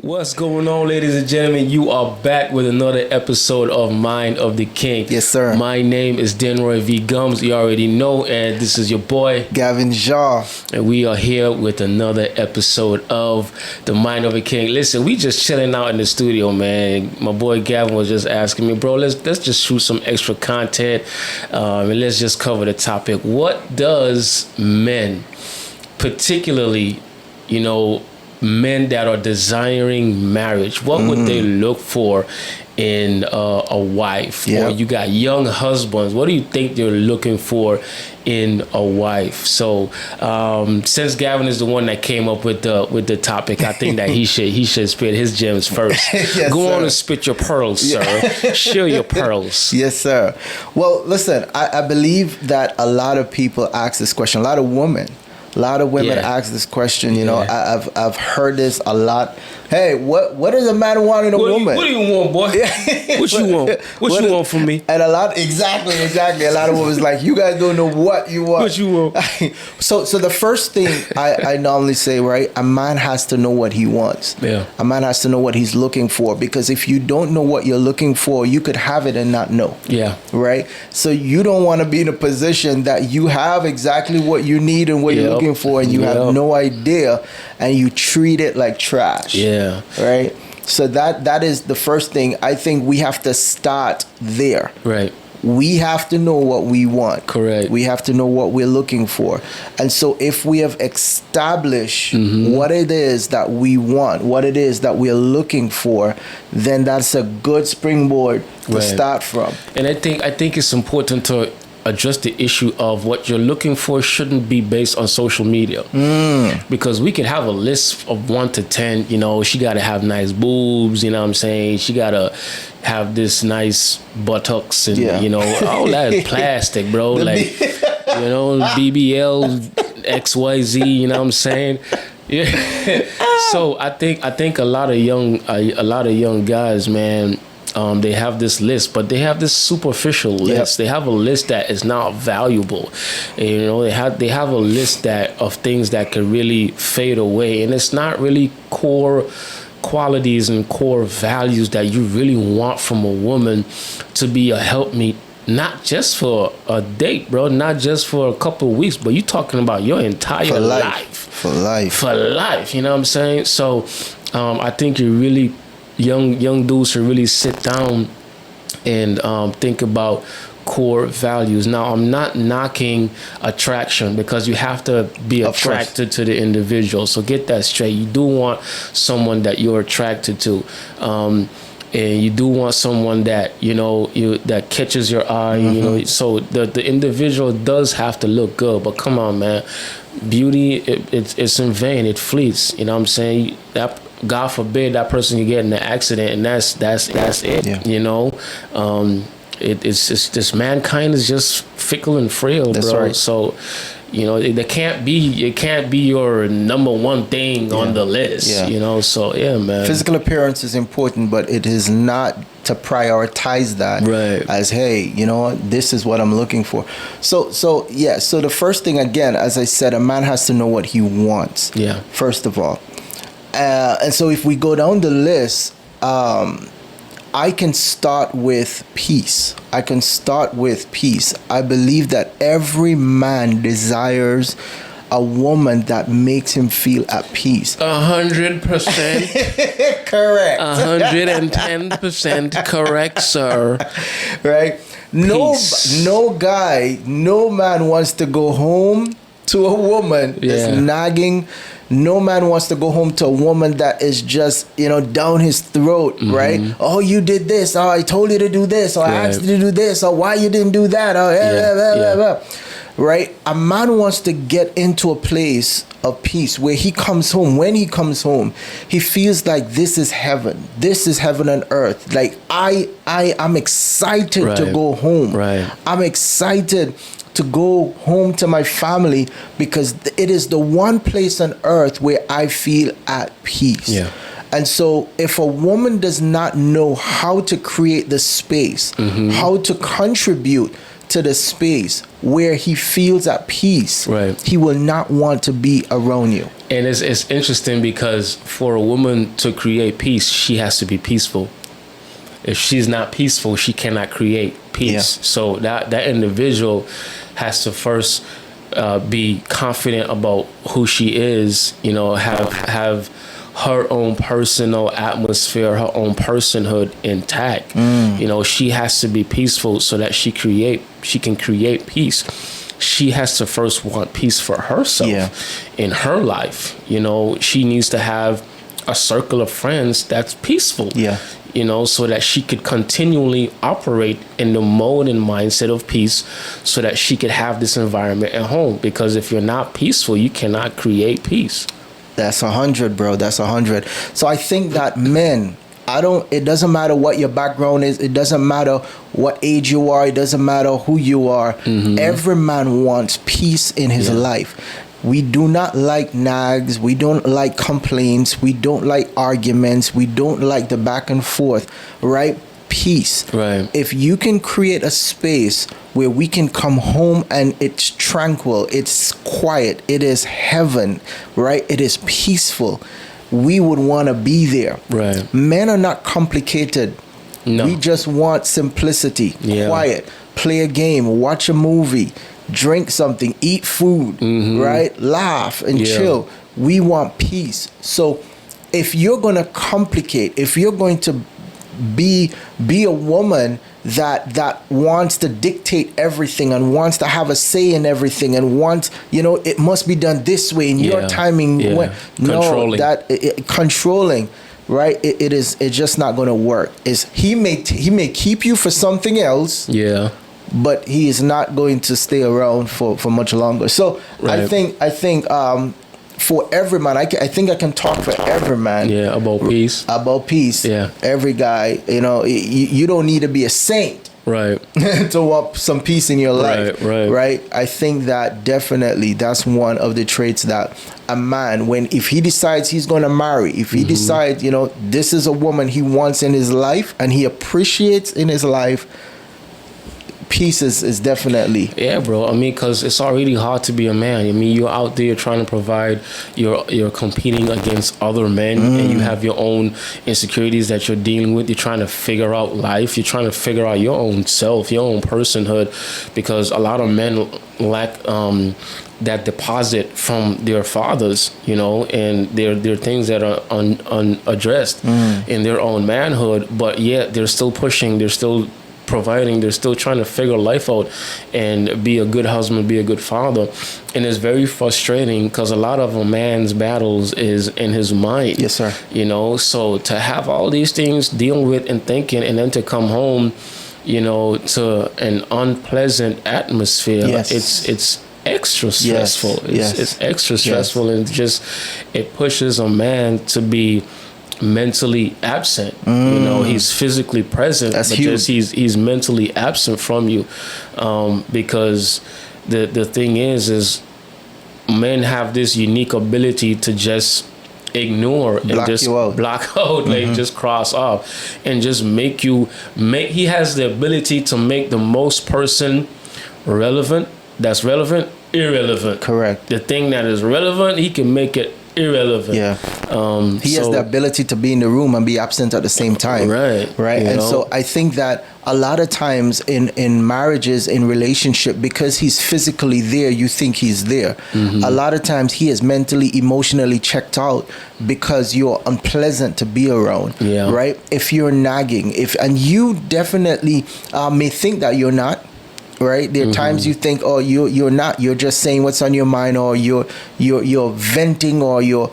What's going on, ladies and gentlemen? You are back with another episode of Mind of the King. Yes, sir. My name is Denroy V. Gums. You already know, and this is your boy Gavin Shaw. And we are here with another episode of the Mind of the King. Listen, we just chilling out in the studio, man. My boy Gavin was just asking me, bro, let's just shoot some extra content, and let's just cover the topic. What does men, particularly, men that are desiring marriage, what would they look for in a wife? Yep. Or you got young husbands, what do you think they're looking for in a wife? So since Gavin is the one that came up with the topic, I think that he should spit his gems first. Yes, Go sir. on and spit your pearls, sir. Share your pearls. Yes, sir. Well, listen, I believe that a lot of people ask this question. A lot of women ask this question. I've heard this a lot. Hey, what does a man want in a woman? What do you want, boy? What you want? What you want from me? And exactly. A lot of women like, you guys don't know what you want. What you want? So the first thing I normally say, right? A man has to know what he wants. Yeah. A man has to know what he's looking for, because if you don't know what you're looking for, you could have it and not know. Yeah. Right. So you don't want to be in a position that you have exactly what you need and what you're looking for, and you have no idea, and you treat it like trash. Yeah. Right. So that is the first thing. I think we have to start there. Right. We have to know what we want. Correct. We have to know what we're looking for. And so if we have established what it is that we want, what it is that we're looking for, then that's a good springboard to start from. And I think it's important to address the issue of what you're looking for shouldn't be based on social media. Because we could have a list of 1 to 10, she got to have nice boobs, you know what I'm saying? She got to have this nice buttocks and, all that is plastic, bro. BBL, XYZ, you know what I'm saying? Yeah. So I think a lot of young guys, man, they have this list, but they have this superficial list. They have a list that is not valuable. And, they have a list of things that could really fade away, and it's not really core qualities and core values that you really want from a woman to be a helpmeet. Not just for a date, bro. Not just for a couple of weeks, but you're talking about your entire life. For life. You know what I'm saying? So I think you really young dudes should really sit down and think about core values. Now, I'm not knocking attraction, because you have to be attracted to the individual. So get that straight. You do want someone that you're attracted to. And you do want someone that that catches your eye. So the individual does have to look good. But come on, man, beauty it's in vain. It fleets. You know what I'm saying? That God forbid that person can get in an accident, and that's it. Yeah. It's just this mankind is just fickle and frail, that's bro. Right. So it can't be your number one thing on the list. So man, physical appearance is important, but it is not to prioritize that as, hey, this is what I'm looking for. So the first thing, again, as I said, a man has to know what he wants, first of all. And so if we go down the list, I can start with peace. I believe that every man desires a woman that makes him feel at peace. 100%. Correct. 110% correct, sir. Right? No man wants to go home to a woman that's nagging. No man wants to go home to a woman that is just, down his throat, right? Oh, you did this. Oh, I told you to do this. Or I asked you to do this. Or why you didn't do that. Or right? A man wants to get into a place of peace where he comes home. When he comes home, he feels like this is heaven. This is heaven on earth. Like I'm excited to go home. Right. I'm excited to go home to my family, because it is the one place on earth where I feel at peace. Yeah. And so if a woman does not know how to create the space, how to contribute to the space where he feels at peace, Right. he will not want to be around you. And it's interesting because for a woman to create peace, she has to be peaceful. If she's not peaceful, she cannot create peace. Yeah. So that individual has to first be confident about who she is. You know, have her own personal atmosphere, her own personhood intact. You know, she has to be peaceful so that she can create peace. She has to first want peace for herself in her life. You know, she needs to have a circle of friends that's peaceful. Yeah. You know, so that she could continually operate in the mode and mindset of peace so that she could have this environment at home. Because if you're not peaceful, you cannot create peace. That's 100, bro. That's 100. So I think that men, it doesn't matter what your background is. It doesn't matter what age you are. It doesn't matter who you are. Every man wants peace in his life. We do not like nags. We don't like complaints. We don't like arguments. We don't like the back and forth, right? Peace. Right. If you can create a space where we can come home and it's tranquil, it's quiet, it is heaven, right? It is peaceful. We would want to be there. Right. Men are not complicated. No. We just want simplicity, quiet, play a game, watch a movie, drink something, eat food, right? Laugh and chill. We want peace. So if you're going to complicate, if you're going to be a woman that wants to dictate everything and wants to have a say in everything and wants, it must be done this way in your timing. Controlling. Controlling, right? It's just not going to work. He may keep you for something else. Yeah. But he is not going to stay around for much longer. So I think for every man, I think I can talk for every man. Yeah, about peace. About peace. Yeah. Every guy, you don't need to be a saint. Right. To want some peace in your life. Right. I think that definitely that's one of the traits that a man, if he decides he's going to marry, if he decides, this is a woman he wants in his life and he appreciates in his life, peace is definitely. Yeah, bro. I mean, because it's already hard to be a man. I mean, you're out there trying to provide, you're competing against other men, and you have your own insecurities that you're dealing with. You're trying to figure out life. You're trying to figure out your own self, your own personhood, because a lot of men lack that deposit from their fathers, and there are things that are unaddressed in their own manhood, but yet they're still pushing, they're still providing, they're still trying to figure life out and be a good husband, be a good father. And it's very frustrating because a lot of a man's battles is in his mind. Yes, sir. So to have all these things dealing with and thinking, and then to come home, to an unpleasant atmosphere, it's extra stressful. It's extra stressful, and it pushes a man to be mentally absent. He's physically present, that's but huge. just he's mentally absent from you, because the thing is men have this unique ability to just ignore and just block out, like just cross off, and just he has the ability to make the most person that's relevant irrelevant. Correct. The thing that is relevant, he can make it irrelevant. Yeah. He has the ability to be in the room and be absent at the same time. Right. And so I think that a lot of times in marriages, in relationship, because he's physically there, you think he's there. A lot of times he is mentally, emotionally checked out because you're unpleasant to be around. Yeah. Right. If you're nagging, and you definitely may think that you're not. Right, there are times you think, oh, you're not. You're just saying what's on your mind, or you're venting, or you're.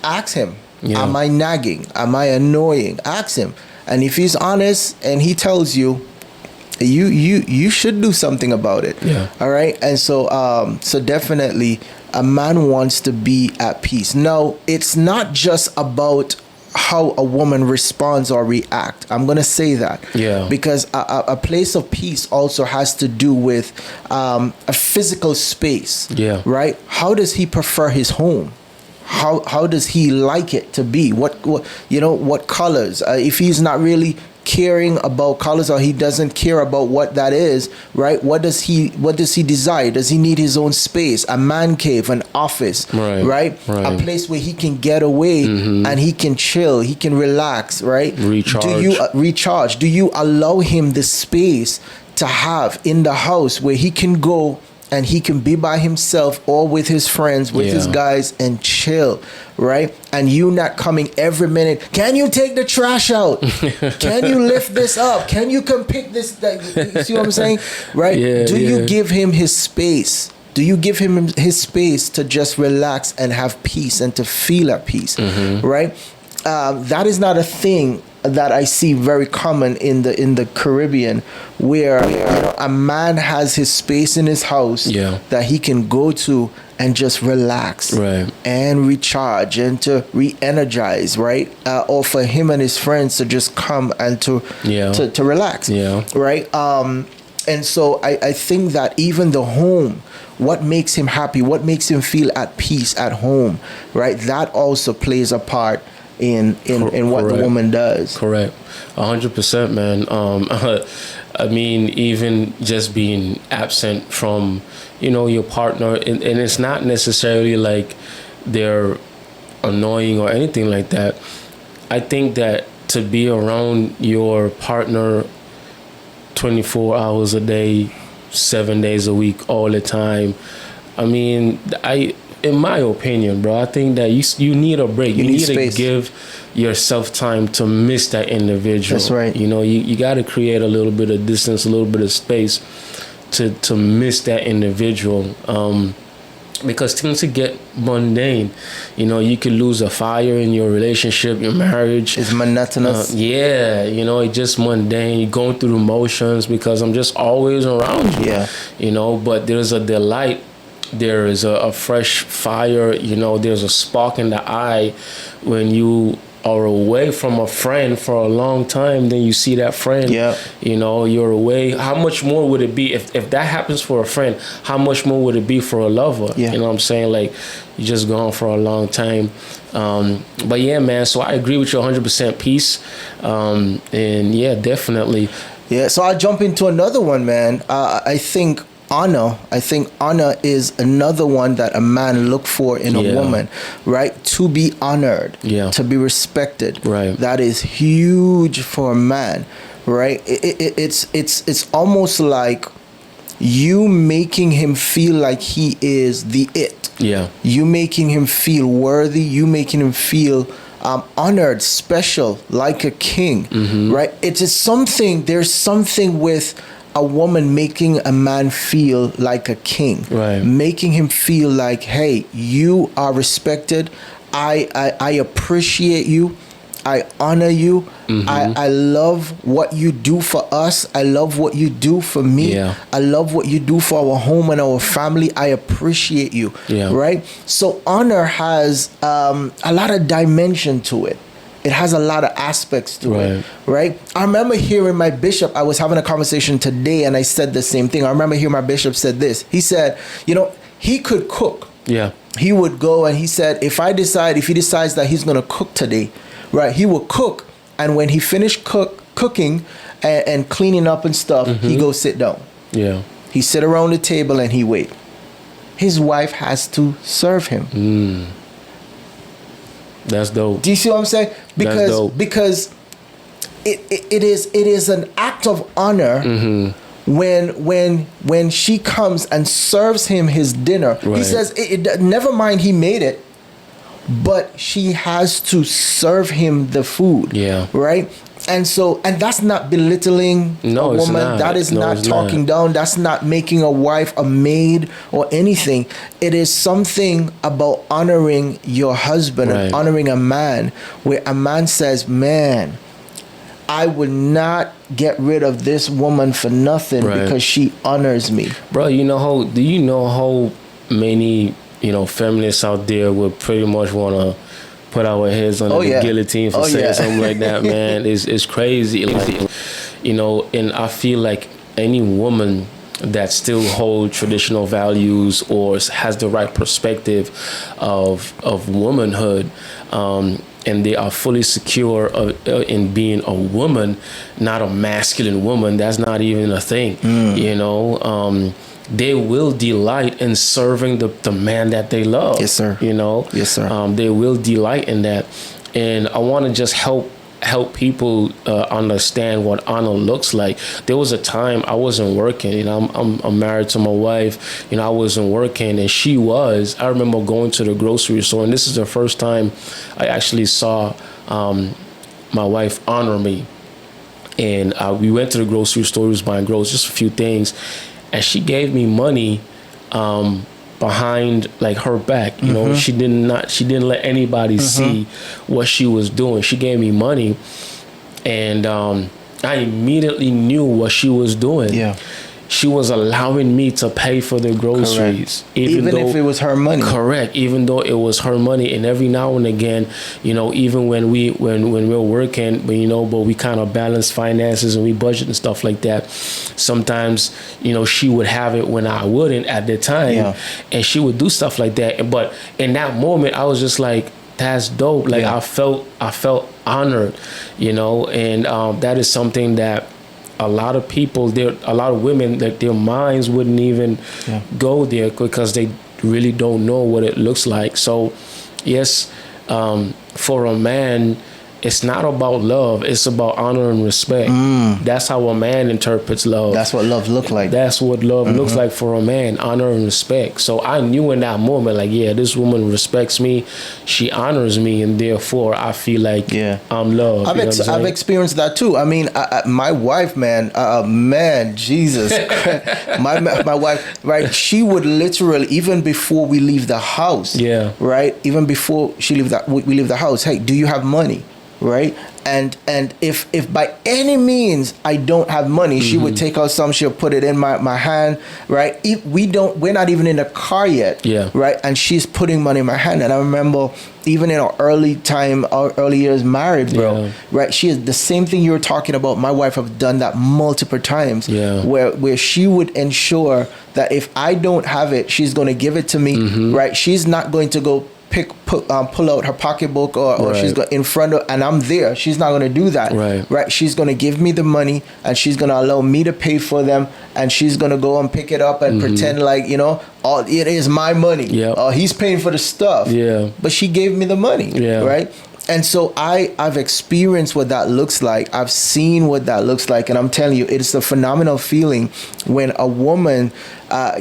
Ask him, am I nagging? Am I annoying? Ask him, and if he's honest and he tells you, you should do something about it. Yeah. All right, and so definitely a man wants to be at peace. Now, it's not just about how a woman responds or react. I'm going to say that. Yeah. Because a place of peace also has to do with a physical space. Yeah. Right? How does he prefer his home? How does he like it to be? What colors? If he's not really caring about colors, or he doesn't care about what that is, right? What does he desire? Does he need his own space, a man cave, an office, right? A place where he can get away and he can chill, he can relax, right? Recharge. Do you recharge? Do you allow him the space to have in the house where he can go and he can be by himself or with his friends, with his guys, and chill, right? And you not coming every minute. Can you take the trash out? Can you lift this up? Can you come pick this? You see what I'm saying? Right? Do you give him his space? Do you give him his space to just relax and have peace and to feel at peace, right? That is not a thing that I see very common in the Caribbean, where a man has his space in his house that he can go to and just relax and recharge and to re-energize, right? Or for him and his friends to just come and to relax, right? And so I think that even the home, what makes him happy, what makes him feel at peace at home, right? That also plays a part in what the woman does. Correct. 100%, man. I mean, even just being absent from, your partner, and it's not necessarily like they're annoying or anything like that. I think that to be around your partner 24 hours a day, 7 days a week, all the time, I mean, in my opinion, bro, I think that you need a break. You need to give yourself time to miss that individual. That's right. You got to create a little bit of distance, a little bit of space to miss that individual. Because things could get mundane. You could lose a fire in your relationship, your marriage. It's monotonous. It's just mundane. You're going through the motions because I'm just always around you. Yeah. But there's a delight. There is a fresh fire, there's a spark in the eye when you are away from a friend for a long time, then you see that friend, you're away. How much more would it be if that happens for a friend? How much more would it be for a lover? You know what I'm saying? Like, you're just gone for a long time. But yeah, man, so I agree with you 100%. Peace. And yeah, definitely. Yeah, so I'll jump into another one, man. I think honor is another one that a man look for in a woman, right? To be honored, to be respected, right? That is huge for a man, right? It's almost like you making him feel like he is the it. You making him feel worthy. You making him feel honored, special, like a king, right? It is something. There's something with a woman making a man feel like a king, making him feel like, hey, you are respected. I appreciate you. I honor you. I love what you do for us. I love what you do for me. I love what you do for our home and our family. I appreciate you. Right? So honor has a lot of dimension to it. It has a lot of aspects to it, right? I remember hearing my bishop, I was having a conversation today and I said the same thing. I remember hearing my bishop said this. He said, he could cook. He would go and he said, if he decides that he's going to cook today, right, he will cook. And when he finished cooking and cleaning up and stuff, he goes sit down. He sit around the table and he wait. His wife has to serve him. That's dope. Do you see what I'm saying? Because it is an act of honor when she comes and serves him his dinner. He says, never mind he made it, but she has to serve him the food. Right? And that's not belittling a woman. That is not talking down. That's not making a wife a maid or anything. It is something about honoring your husband and honoring a man, where a man says, man, I would not get rid of this woman for nothing because she honors me. Bro, do you know how many, feminists out there would pretty much want to put our heads under the guillotine for saying something like that, man. It's crazy. Like, and I feel like any woman that still holds traditional values or has the right perspective of womanhood, and they are fully secure in being a woman, not a masculine woman, that's not even a thing. You know, they will delight in serving the man that they love. Yes, sir. You know, yes, sir. They will delight in that, and I want to just help people understand what honor looks like. There was a time I wasn't working. You know, I'm married to my wife. You know, I wasn't working, and she was. I remember going to the grocery store, and this is the first time I actually saw my wife honor me. And we went to the grocery store. We was buying groceries, just a few things, and she gave me money behind like her back. You know, she didn't let anybody see what she was doing. She gave me money, and I immediately knew what she was doing. Yeah. She was allowing me to pay for the groceries, even if it was her money. Correct. Even though it was her money, and every now and again, you know, even when we're working, but we kind of balance finances and we budget and stuff like that. Sometimes, you know, she would have it when I wouldn't at the time, and she would do stuff like that. But in that moment, I was just like, that's dope. Like I felt honored, you know, and that is something that a lot of people, a lot of women, that their minds wouldn't even go there because they really don't know what it looks like. So, yes, for a man, it's not about love. It's about honor and respect. That's how a man interprets love. That's what love looks like. That's what love looks like for a man, honor and respect. So I knew in that moment, like, yeah, this woman respects me. She honors me, and therefore I feel like I'm loved. I've experienced that too. I mean, my wife, man, Jesus, my wife, right? She would literally, even before we leave the house, right? Even before we leave the house, hey, do you have money? Right, and if by any means I don't have money, she would take out some. She'll put it in my hand. Right, we're not even in the car yet. Right, and she's putting money in my hand. And I remember even in our early years married, bro. Right, she is the same thing you were talking about. My wife have done that multiple times. Where she would ensure that if I don't have it, she's going to give it to me. Right, she's not going to go pull out her pocketbook or she's got in front of, and I'm there. She's not going to do that. Right. She's going to give me the money, and she's going to allow me to pay for them, and she's going to go and pick it up and pretend like, you know, it is my money. He's paying for the stuff. But she gave me the money. Right. And so I've experienced what that looks like. I've seen what that looks like. And I'm telling you, it's a phenomenal feeling when a woman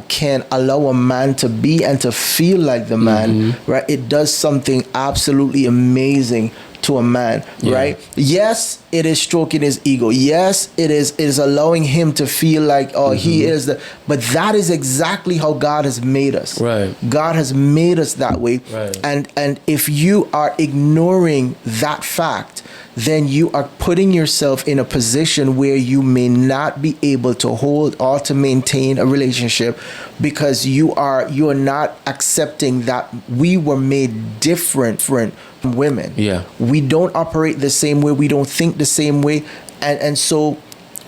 can allow a man to be and to feel like the man, right? It does something absolutely amazing to a man, right? Yes, it is stroking his ego. Yes, it is allowing him to feel like, he is but that is exactly how God has made us. Right. God has made us that way. Right. And if you are ignoring that fact, then you are putting yourself in a position where you may not be able to hold or to maintain a relationship, because you are not accepting that we were made different from women. We don't operate the same way. We don't think the same way. And so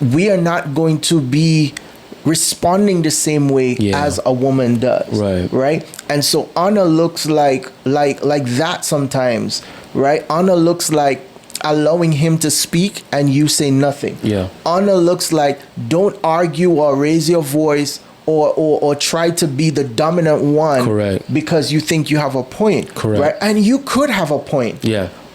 we are not going to be responding the same way as a woman does. Right. And so honor looks like that sometimes, right? Honor looks like allowing him to speak and you say nothing. Honor looks like don't argue or raise your voice or try to be the dominant one because you think you have a point. Right? And you could have a point.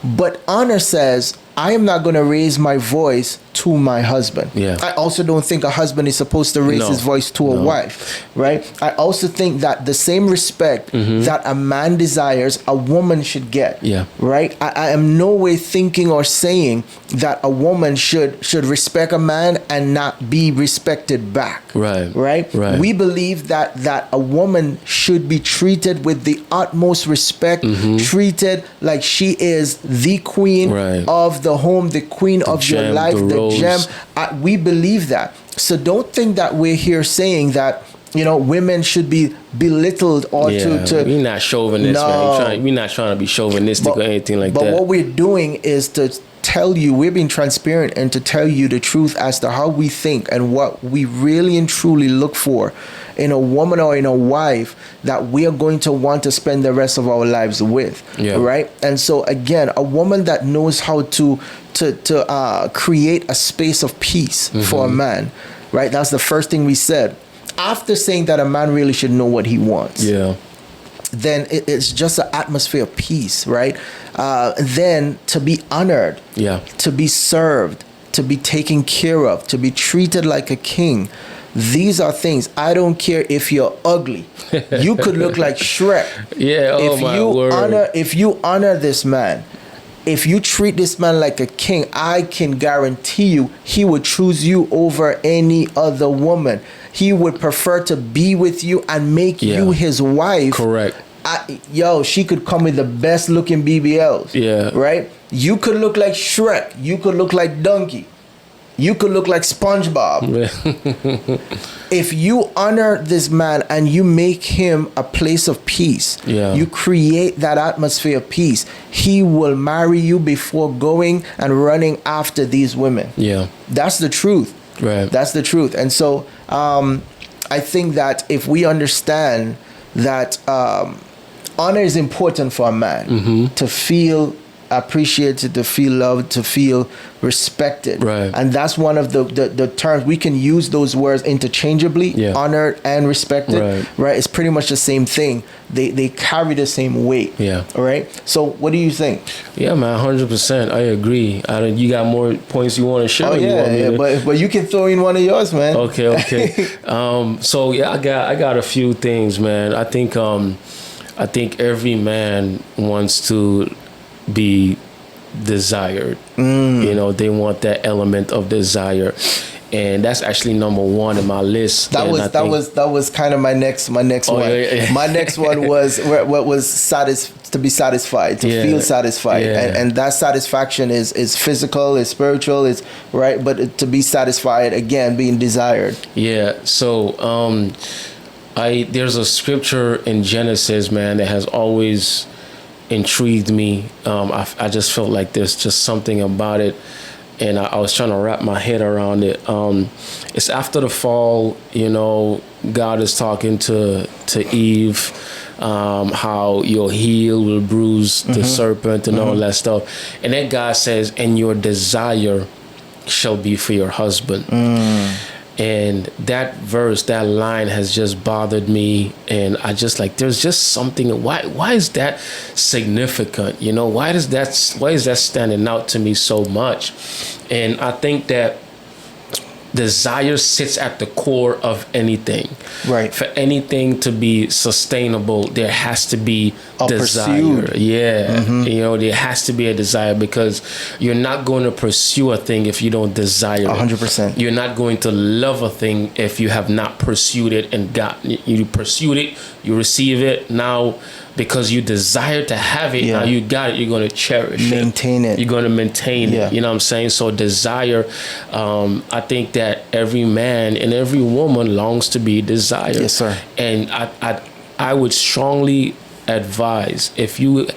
But honor says, I am not going to raise my voice to my husband. I also don't think a husband is supposed to raise his voice to a wife, right? I also think that the same respect that a man desires, a woman should get, right? I am no way thinking or saying that a woman should respect a man and not be respected back, right? We believe that a woman should be treated with the utmost respect, treated like she is the queen of the home, the queen of your life, the gem. We believe that. So don't think that we're here saying that, you know, women should be belittled or to we're not chauvinist, man. We're not trying to be chauvinistic or anything like that. But what we're doing is to tell you, we're being transparent and to tell you the truth as to how we think and what we really and truly look for in a woman or in a wife that we are going to want to spend the rest of our lives with. Yeah. Right? And so again, a woman that knows how to create a space of peace for a man, right? That's the first thing we said. After saying that a man really should know what he wants. Yeah. Then it's just an atmosphere of peace, right? Then to be honored, to be served, to be taken care of, to be treated like a king. These are things. I don't care if you're ugly. You could look like Shrek. Yeah. Oh, my word. If you honor this man, if you treat this man like a king, I can guarantee you he would choose you over any other woman. He would prefer to be with you and make you his wife. Correct. She could come with the best looking BBLs. Yeah. Right? You could look like Shrek. You could look like Donkey. You could look like SpongeBob. If you honor this man and you make him a place of peace, you create that atmosphere of peace, he will marry you before going and running after these women. Yeah. That's the truth. Right. That's the truth. And so I think that if we understand that honor is important for a man to feel appreciated, to feel loved, to feel respected. Right. And that's one of the terms. We can use those words interchangeably, honored and respected. Right. It's pretty much the same thing. They carry the same weight. Yeah. All right. So what do you think? Yeah, man, 100%. I agree. You got more points you want to share? Oh yeah, but you can throw in one of yours, man. Okay. So yeah, I got a few things, man. I think every man wants to be desired. You know, they want that element of desire, and that's actually number one in my list. That was kind of my next one. Yeah. My next one was what was to be satisfied, to feel satisfied, and that satisfaction is physical, is spiritual, is right, but to be satisfied, again, being desired. Yeah. So there's a scripture in Genesis, man, that has always intrigued me. I just felt like there's just something about it, and I was trying to wrap my head around it. It's after the fall, you know, God is talking to Eve, how your heel will bruise the serpent and all that stuff, and then God says, and your desire shall be for your husband. And that verse, that line has just bothered me, and I just like, there's just something. Why is that significant? You know, why is that standing out to me so much? And I think that desire sits at the core of anything. Right. For anything to be sustainable, there has to be a desire. Pursued. Yeah. You know, there has to be a desire, because you're not going to pursue a thing if you don't desire it. 100%. You're not going to love a thing if you have not pursued it and you pursued it, you receive it. Now, because you desire to have it, now you got it, you're going to cherish it. Maintain it. You're going to maintain it. You know what I'm saying? So desire, I think that every man and every woman longs to be desired. Yes, sir. And I would strongly advise, if you're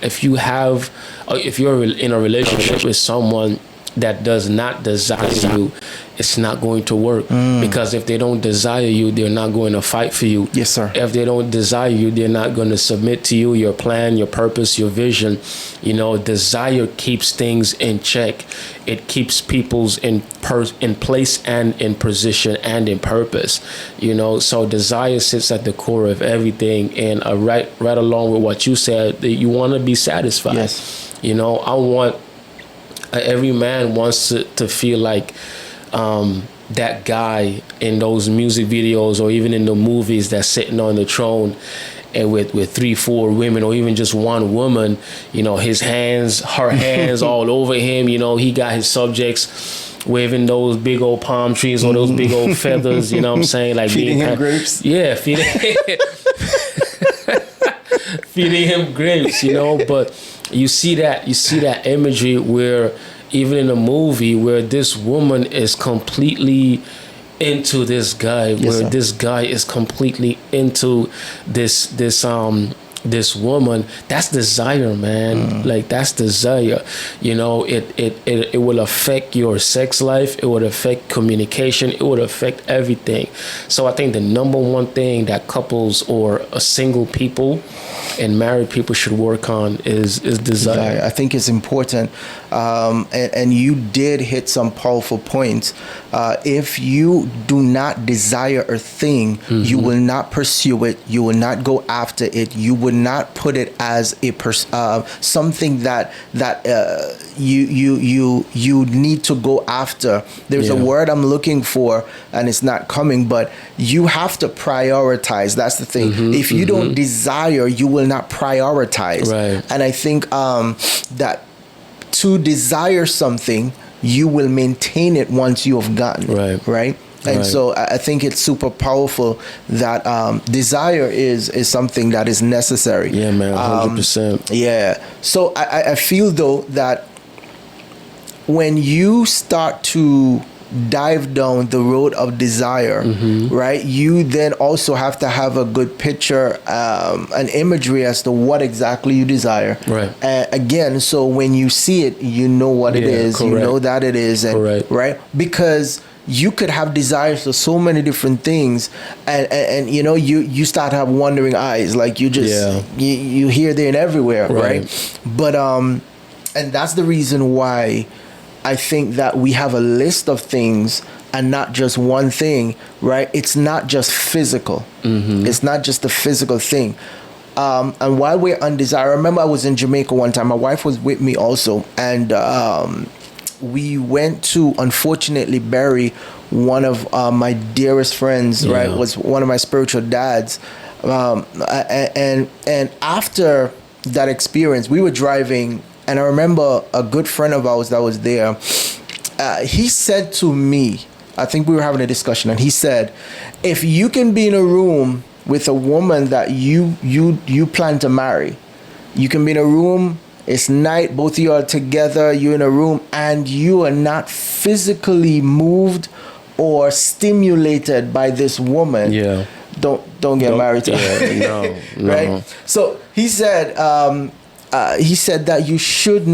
in a relationship with someone that does not desire you, it's not going to work. Because if they don't desire you, they're not going to fight for you. Yes, sir. If they don't desire you, they're not going to submit to you, your plan, your purpose, your vision. You know, desire keeps things in check. It keeps people's in place and in position and in purpose. You know, so desire sits at the core of everything. And right along with what you said, that you want to be satisfied. Yes. You know, every man wants to feel like that guy in those music videos or even in the movies that's sitting on the throne and with 3-4 women, or even just one woman, you know, her hands all over him. You know, he got his subjects waving those big old palm trees or those big old feathers, you know what I'm saying? Like feeding him grapes. Yeah, feeding him grapes, you know. But you see that imagery where even in a movie where this woman is completely into this guy, this guy is completely into this this woman, that's desire, man. Like, that's desire. You know, it will affect your sex life. It would affect communication. It would affect everything. So I think the number one thing that couples or a single people and married people should work on is desire. I think it's important. And you did hit some powerful points. If you do not desire a thing, you will not pursue it. You will not go after it. You will not put it as a something that you need to go after. There's a word I'm looking for, and it's not coming, but you have to prioritize. That's the thing. If you don't desire, you will not prioritize. Right. And I think that to desire something, you will maintain it once you have gotten it. Right. And so I think it's super powerful that desire is something that is necessary. Yeah, man, 100%. Yeah. So I feel, though, that when you start to dive down the road of desire, right, you then also have to have a good picture, an imagery as to what exactly you desire. Right. Again, so when you see it, you know what it is. Correct. You know that it is. And, Correct. Right? Because you could have desires for so many different things, and you know, you start to have wandering eyes, like you just you here, there, and everywhere, right? But and that's the reason why I think that we have a list of things and not just one thing, right? It's not just physical. It's not just a physical thing. And while we're on desire, I remember I was in Jamaica one time. My wife was with me also, and we went to, unfortunately, bury one of my dearest friends, right? Was one of my spiritual dads. And after that experience, we were driving, and I remember a good friend of ours that was there. He said to me, I think we were having a discussion, and he said, if you can be in a room with a woman that you plan to marry, you can be in a room, it's night, both of you are together, you're in a room, and you are not physically moved or stimulated by this woman, don't get married to her. No. Right? So he said that you should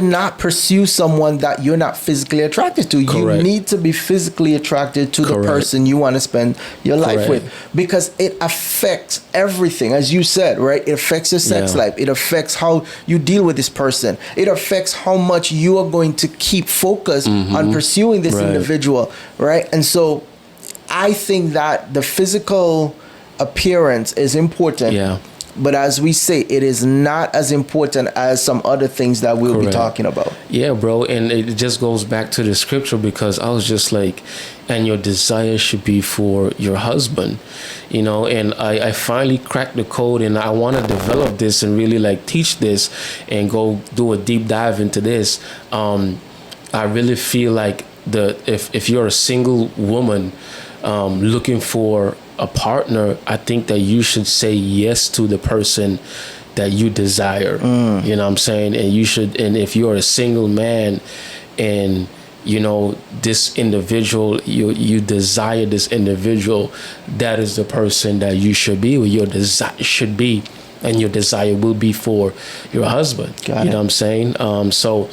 not pursue someone that you're not physically attracted to. Correct. You need to be physically attracted to the person you want to spend your life with, because it affects everything, as you said, right? It affects your sex life. It affects how you deal with this person. It affects how much you are going to keep focused on pursuing this individual, right? And so I think that the physical appearance is important. Yeah. But as we say, it is not as important as some other things that we'll be talking about. Yeah, bro. And it just goes back to the scripture, because I was just like, and your desire should be for your husband, you know. And I finally cracked the code, and I want to develop this and really like teach this and go do a deep dive into this. I really feel like if you're a single woman looking for a partner, I think that you should say yes to the person that you desire. You know what I'm saying? And you should, and if you're a single man and you know this individual, you desire this individual, that is the person that you should be with. Your desire should be, and your desire will be for your husband. You know what I'm saying? So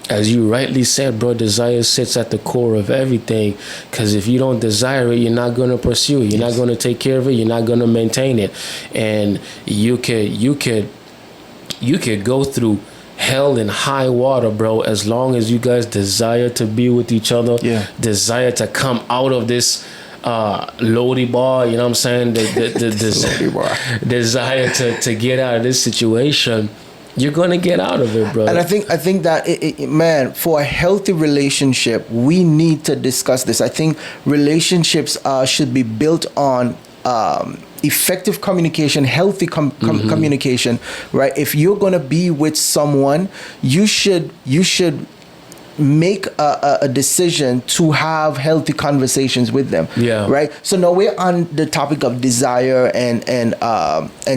as you rightly said, bro, desire sits at the core of everything. Because if you don't desire it, you're not going to pursue it. You're not going to take care of it. You're not going to maintain it. And you could go through hell and high water, bro, as long as you guys desire to be with each other. Desire to come out of this Lodi bar, you know what I'm saying? The desire to get out of this situation. You're gonna get out of it, bro. And I think that man, for a healthy relationship, we need to discuss this. I think relationships should be built on effective communication, healthy communication, right? If you're gonna be with someone, you should make a decision to have healthy conversations with them. Right. So now we're on the topic of desire and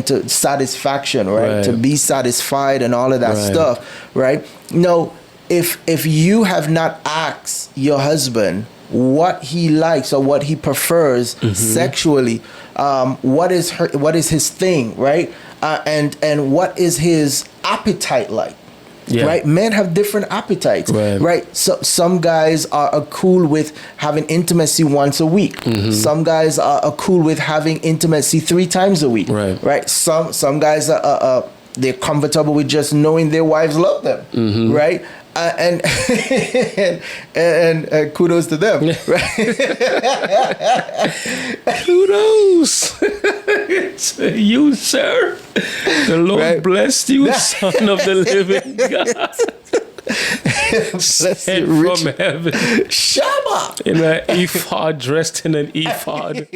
to satisfaction, right? To be satisfied and all of that stuff, right? No, if you have not asked your husband what he likes or what he prefers sexually, what is his thing, right? And what is his appetite like? Yeah. Right, men have different appetites, right? So some guys are cool with having intimacy once a week. Some guys are cool with having intimacy 3 times a week, right? Some guys are they're comfortable with just knowing their wives love them, right? And kudos to them, right? Kudos to you, sir. The Lord bless you, son of the living God. Sent from heaven. Shabbat. In an ephod, dressed in an ephod.